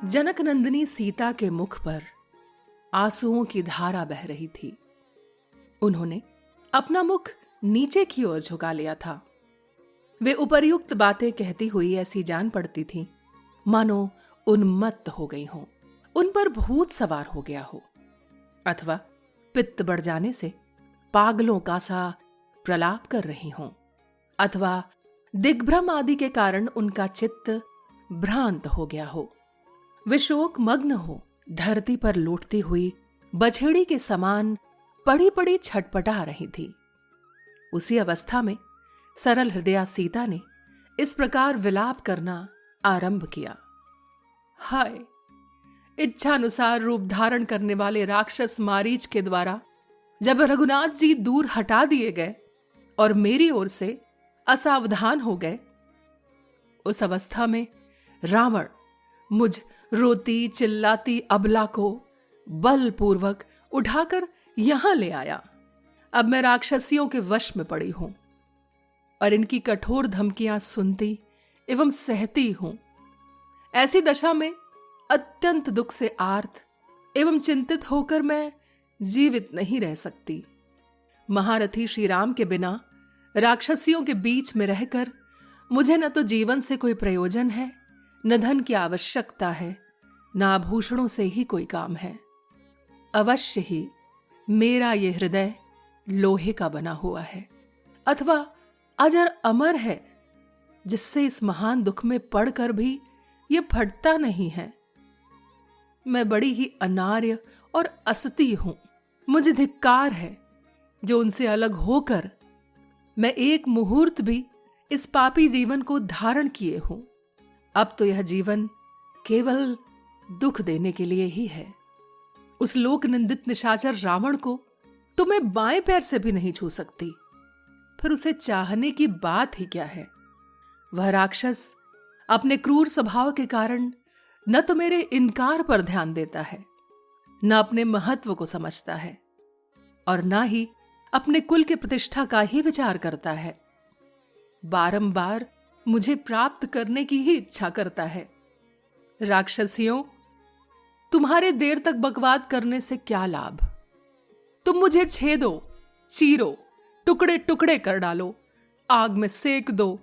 जनक नंदिनी सीता के मुख पर आंसुओं की धारा बह रही थी। उन्होंने अपना मुख नीचे की ओर झुका लिया था। वे उपर्युक्त बातें कहती हुई ऐसी जान पड़ती थीं मानो उन्मत्त हो गई हों, उन पर भूत सवार हो गया हो, अथवा पित्त बढ़ जाने से पागलों का सा प्रलाप कर रही हों, अथवा दिग्भ्रम आदि के कारण उनका चित्त भ्रांत हो गया हो। वे शोक मग्न हो धरती पर लौटती हुई बछेड़ी के समान पड़ी पड़ी छटपटा रही थी। उसी अवस्था में सरल हृदया सीता ने इस प्रकार विलाप करना आरंभ किया। हाय, इच्छानुसार रूप धारण करने वाले राक्षस मारीच के द्वारा जब रघुनाथ जी दूर हटा दिए गए और मेरी ओर से असावधान हो गए, उस अवस्था में रावण मुझ रोती चिल्लाती अबला को बलपूर्वक उठाकर यहां ले आया। अब मैं राक्षसियों के वश में पड़ी हूं और इनकी कठोर धमकियां सुनती एवं सहती हूं। ऐसी दशा में अत्यंत दुख से आर्त एवं चिंतित होकर मैं जीवित नहीं रह सकती। महारथी श्री राम के बिना राक्षसियों के बीच में रहकर मुझे न तो जीवन से कोई प्रयोजन है, न धन की आवश्यकता है, न आभूषणों से ही कोई काम है। अवश्य ही मेरा ये हृदय लोहे का बना हुआ है अथवा अजर अमर है, जिससे इस महान दुख में पड़कर भी ये फटता नहीं है। मैं बड़ी ही अनार्य और असती हूं। मुझे धिक्कार है जो उनसे अलग होकर मैं एक मुहूर्त भी इस पापी जीवन को धारण किए हूं। अब तो यह जीवन केवल दुख देने के लिए ही है। उस लोक निंदित निशाचर रावण को तो मैं बाएं पैर से भी नहीं छू सकती, फिर उसे चाहने की बात ही क्या है। वह राक्षस अपने क्रूर स्वभाव के कारण न तो मेरे इनकार पर ध्यान देता है, न अपने महत्व को समझता है और न ही अपने कुल की प्रतिष्ठा का ही विचार करता है। बारंबार मुझे प्राप्त करने की ही इच्छा करता है। राक्षसियों, तुम्हारे देर तक बकवाद करने से क्या लाभ। तुम मुझे छेदो, चीरो, टुकड़े टुकड़े कर डालो, आग में सेक दो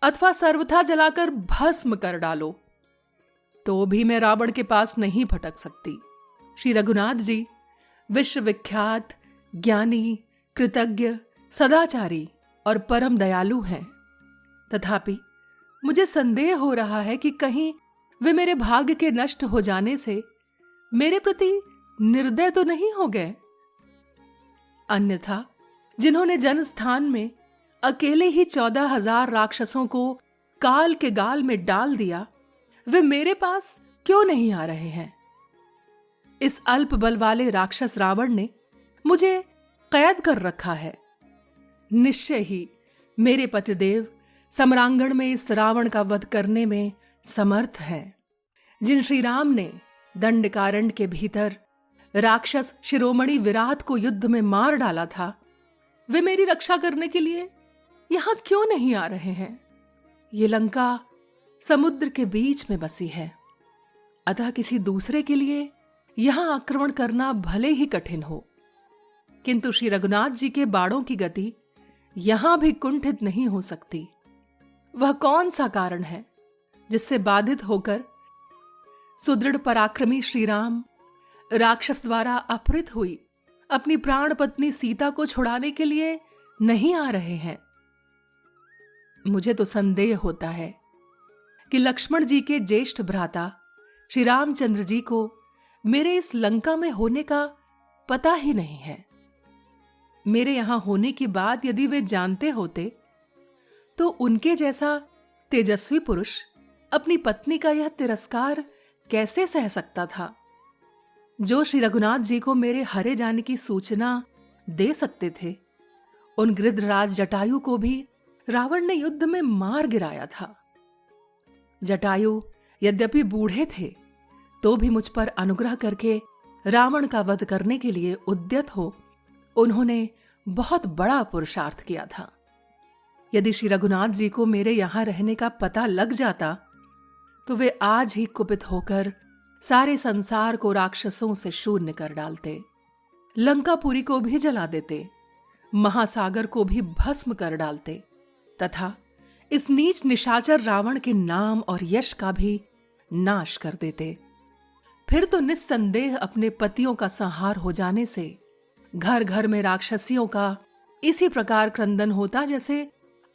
अथवा सर्वथा जलाकर भस्म कर डालो, तो भी मैं रावण के पास नहीं भटक सकती। श्री रघुनाथ जी विश्वविख्यात ज्ञानी, कृतज्ञ, सदाचारी और परम दयालु हैं। तथापि मुझे संदेह हो रहा है कि कहीं वे मेरे भाग्य के नष्ट हो जाने से मेरे प्रति निर्दय तो नहीं हो गए। अन्यथा जिन्होंने जनस्थान में अकेले ही 14,000 राक्षसों को काल के गाल में डाल दिया, वे मेरे पास क्यों नहीं आ रहे हैं। इस अल्प बल वाले राक्षस रावण ने मुझे कैद कर रखा है। निश्चय ही मेरे पतिदेव सम्रांगण में इस रावण का वध करने में समर्थ है। जिन श्री राम ने दंडकारण्य के भीतर राक्षस शिरोमणि विराट को युद्ध में मार डाला था, वे मेरी रक्षा करने के लिए यहां क्यों नहीं आ रहे हैं। ये लंका समुद्र के बीच में बसी है, अतः किसी दूसरे के लिए यहां आक्रमण करना भले ही कठिन हो, किंतु श्री रघुनाथ जी के बाणों की गति यहां भी कुंठित नहीं हो सकती। वह कौन सा कारण है जिससे बाधित होकर सुदृढ़ पराक्रमी श्री राम राक्षस द्वारा अपहृत हुई अपनी प्राण पत्नी सीता को छुड़ाने के लिए नहीं आ रहे हैं। मुझे तो संदेह होता है कि लक्ष्मण जी के ज्येष्ठ भ्राता श्री रामचंद्र जी को मेरे इस लंका में होने का पता ही नहीं है। मेरे यहां होने की बात यदि वे जानते होते तो उनके जैसा तेजस्वी पुरुष अपनी पत्नी का यह तिरस्कार कैसे सह सकता था। जो श्री रघुनाथ जी को मेरे हरे जाने की सूचना दे सकते थे, उन गृध्रराज जटायु को भी रावण ने युद्ध में मार गिराया था। जटायु यद्यपि बूढ़े थे तो भी मुझ पर अनुग्रह करके रावण का वध करने के लिए उद्यत हो उन्होंने बहुत बड़ा पुरुषार्थ किया था। यदि श्री रघुनाथ जी को मेरे यहां रहने का पता लग जाता तो वे आज ही कुपित होकर सारे संसार को राक्षसों से शून्य कर डालते, लंकापुरी को भी जला देते, महासागर को भी भस्म कर डालते तथा इस नीच निशाचर रावण के नाम और यश का भी नाश कर देते। फिर तो निस्संदेह अपने पतियों का संहार हो जाने से घर घर में राक्षसियों का इसी प्रकार क्रंदन होता जैसे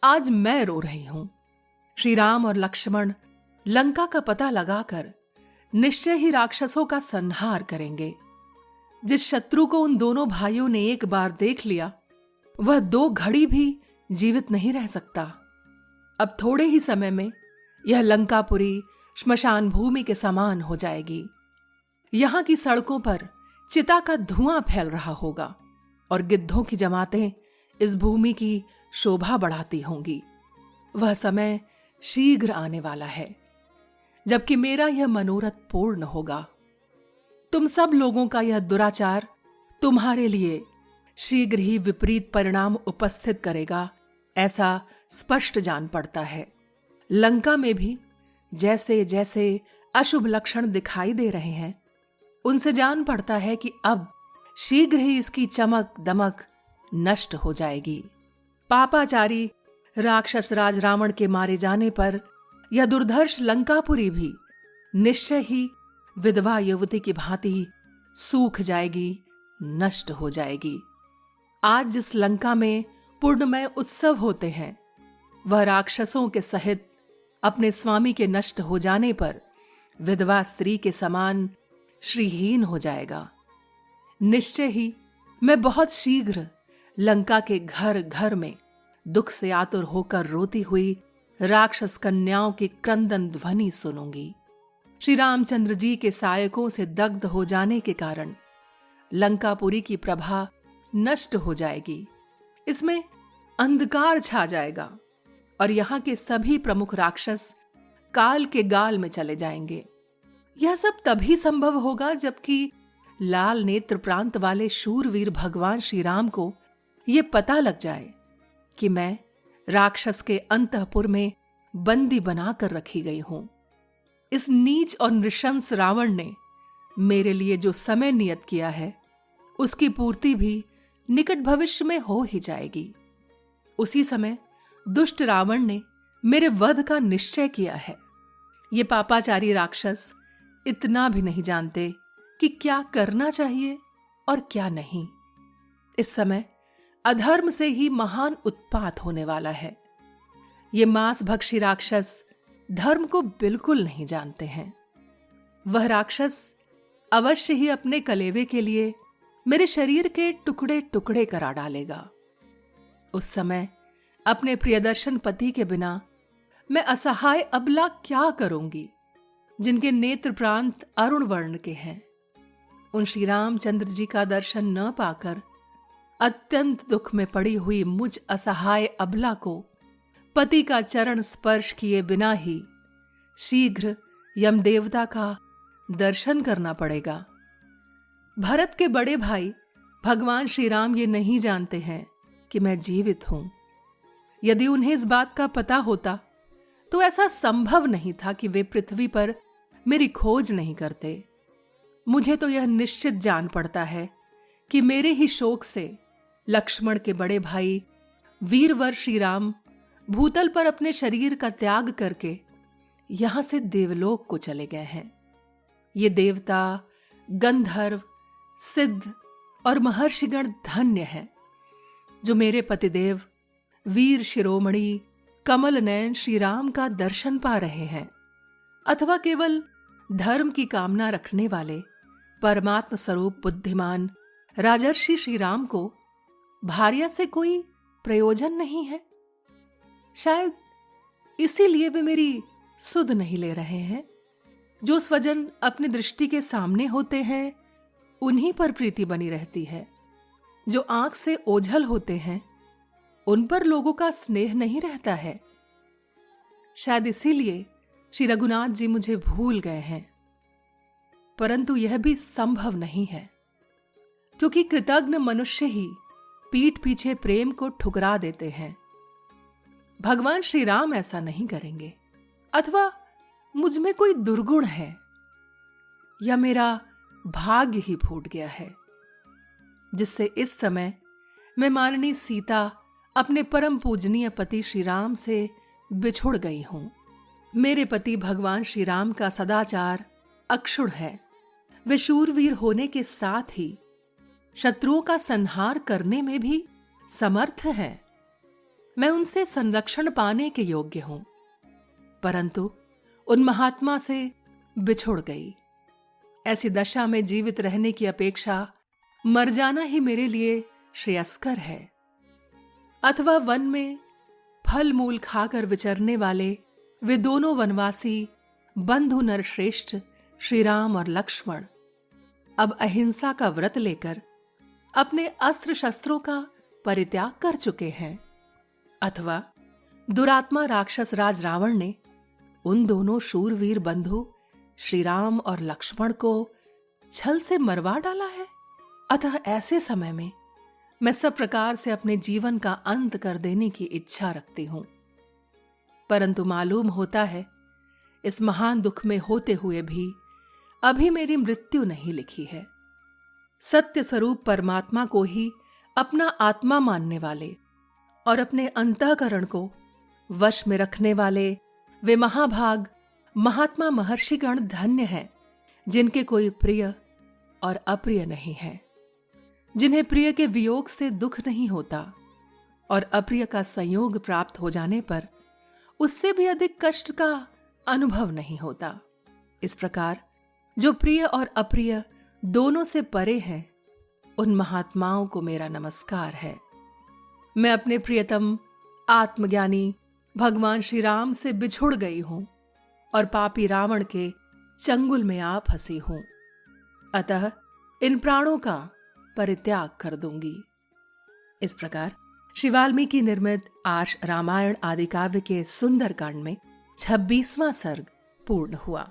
आज मैं रो रही हूं। श्री राम और लक्ष्मण लंका का पता लगाकर निश्चय ही राक्षसों का संहार करेंगे। जिस शत्रु को उन दोनों भाइयों ने एक बार देख लिया वह 2 घड़ी भी जीवित नहीं रह सकता। अब थोड़े ही समय में यह लंकापुरी श्मशान भूमि के समान हो जाएगी। यहां की सड़कों पर चिता का धुआं फैल रहा होगा और गिद्धों की जमातें इस भूमि की शोभा बढ़ाती होंगी। वह समय शीघ्र आने वाला है जबकि मेरा यह मनोरथ पूर्ण होगा। तुम सब लोगों का यह दुराचार तुम्हारे लिए शीघ्र ही विपरीत परिणाम उपस्थित करेगा, ऐसा स्पष्ट जान पड़ता है। लंका में भी जैसे जैसे अशुभ लक्षण दिखाई दे रहे हैं उनसे जान पड़ता है कि अब शीघ्र ही इसकी चमक दमक नष्ट हो जाएगी। पापाचारी राक्षस राज रावण के मारे जाने पर यह दुर्धर्ष लंकापुरी भी निश्चय ही विधवा युवती की भांति सूख जाएगी, नष्ट हो जाएगी। आज जिस लंका में पूर्णमय उत्सव होते हैं वह राक्षसों के सहित अपने स्वामी के नष्ट हो जाने पर विधवा स्त्री के समान श्रीहीन हो जाएगा। निश्चय ही मैं बहुत शीघ्र लंका के घर घर में दुख से आतुर होकर रोती हुई राक्षस कन्याओं की क्रंदन ध्वनि सुनूंगी। श्री रामचंद्र जी के सायकों से दग्ध हो जाने के कारण लंकापुरी की प्रभा नष्ट हो जाएगी। इसमें अंधकार छा जाएगा और यहां के सभी प्रमुख राक्षस काल के गाल में चले जाएंगे। यह सब तभी संभव होगा जबकि लाल नेत्र प्रांत वाले शूरवीर भगवान श्री राम को यह पता लग जाए कि मैं राक्षस के अंतःपुर में बंदी बनाकर रखी गई हूं। इस नीच और नृशंस रावण ने मेरे लिए जो समय नियत किया है उसकी पूर्ति भी निकट भविष्य में हो ही जाएगी। उसी समय दुष्ट रावण ने मेरे वध का निश्चय किया है। ये पापाचारी राक्षस इतना भी नहीं जानते कि क्या करना चाहिए और क्या नहीं। इस समय अधर्म से ही महान उत्पात होने वाला है। ये मांसभक्षी राक्षस धर्म को बिल्कुल नहीं जानते हैं। वह राक्षस अवश्य ही अपने कलेवे के लिए मेरे शरीर के टुकड़े टुकड़े करा डालेगा। उस समय अपने प्रियदर्शन पति के बिना मैं असहाय अबला क्या करूंगी, जिनके नेत्र प्रांत अरुण वर्ण के हैं। उन श्री रामचंद्र जी का दर्शन न पाकर अत्यंत दुख में पड़ी हुई मुझ असहाय अबला को पति का चरण स्पर्श किए बिना ही शीघ्र यमदेवता का दर्शन करना पड़ेगा। भरत के बड़े भाई भगवान श्री राम ये नहीं जानते हैं कि मैं जीवित हूं। यदि उन्हें इस बात का पता होता तो ऐसा संभव नहीं था कि वे पृथ्वी पर मेरी खोज नहीं करते। मुझे तो यह निश्चित जान पड़ता है कि मेरे ही शोक से लक्ष्मण के बड़े भाई वीरवर श्री राम भूतल पर अपने शरीर का त्याग करके यहां से देवलोक को चले गए हैं। ये देवता, गंधर्व, सिद्ध और महर्षिगण धन्य हैं जो मेरे पतिदेव वीर शिरोमणि कमल नयन श्री राम का दर्शन पा रहे हैं, अथवा केवल धर्म की कामना रखने वाले परमात्म स्वरूप बुद्धिमान राजर्षि श्री राम को भार्या से कोई प्रयोजन नहीं है। शायद इसीलिए वे मेरी सुध नहीं ले रहे हैं। जो स्वजन अपनी दृष्टि के सामने होते हैं उन्हीं पर प्रीति बनी रहती है। जो आंख से ओझल होते हैं उन पर लोगों का स्नेह नहीं रहता है। शायद इसीलिए श्री रघुनाथ जी मुझे भूल गए हैं। परंतु यह भी संभव नहीं है, क्योंकि कृतज्ञ मनुष्य ही पीठ पीछे प्रेम को ठुकरा देते हैं। भगवान श्री राम ऐसा नहीं करेंगे, अथवा मुझ में कोई दुर्गुण है या मेरा भाग्य ही फूट गया है, जिससे इस समय मैं माननीय सीता अपने परम पूजनीय पति श्री राम से बिछुड़ गई हूं। मेरे पति भगवान श्री राम का सदाचार अक्षुण्ण है। वे शूरवीर होने के साथ ही शत्रुओं का संहार करने में भी समर्थ हैं। मैं उनसे संरक्षण पाने के योग्य हूं, परंतु उन महात्मा से बिछुड़ गई। ऐसी दशा में जीवित रहने की अपेक्षा मर जाना ही मेरे लिए श्रेयस्कर है। अथवा वन में फल मूल खाकर विचरने वाले वे दोनों वनवासी बंधु नरश्रेष्ठ श्री राम और लक्ष्मण अब अहिंसा का व्रत लेकर अपने अस्त्र शस्त्रों का परित्याग कर चुके हैं। अथवा दुरात्मा राक्षस राज रावण ने उन दोनों शूरवीर बंधु श्री राम और लक्ष्मण को छल से मरवा डाला है। अतः ऐसे समय में मैं सब प्रकार से अपने जीवन का अंत कर देने की इच्छा रखती हूं, परंतु मालूम होता है इस महान दुख में होते हुए भी अभी मेरी मृत्यु नहीं लिखी है। सत्य स्वरूप परमात्मा को ही अपना आत्मा मानने वाले और अपने अंतःकरण को वश में रखने वाले वे महाभाग महात्मा महर्षिगण धन्य हैं, जिनके कोई प्रिय और अप्रिय नहीं है, जिन्हें प्रिय के वियोग से दुख नहीं होता और अप्रिय का संयोग प्राप्त हो जाने पर उससे भी अधिक कष्ट का अनुभव नहीं होता। इस प्रकार जो प्रिय और अप्रिय दोनों से परे हैं, उन महात्माओं को मेरा नमस्कार है। मैं अपने प्रियतम आत्मज्ञानी भगवान श्री राम से बिछुड़ गई हूं और पापी रावण के चंगुल में आ फंसी हूं। अतः इन प्राणों का परित्याग कर दूंगी। इस प्रकार श्री वाल्मीकि निर्मित आज रामायण आदि काव्य के सुंदर कांड में 26वां सर्ग पूर्ण हुआ।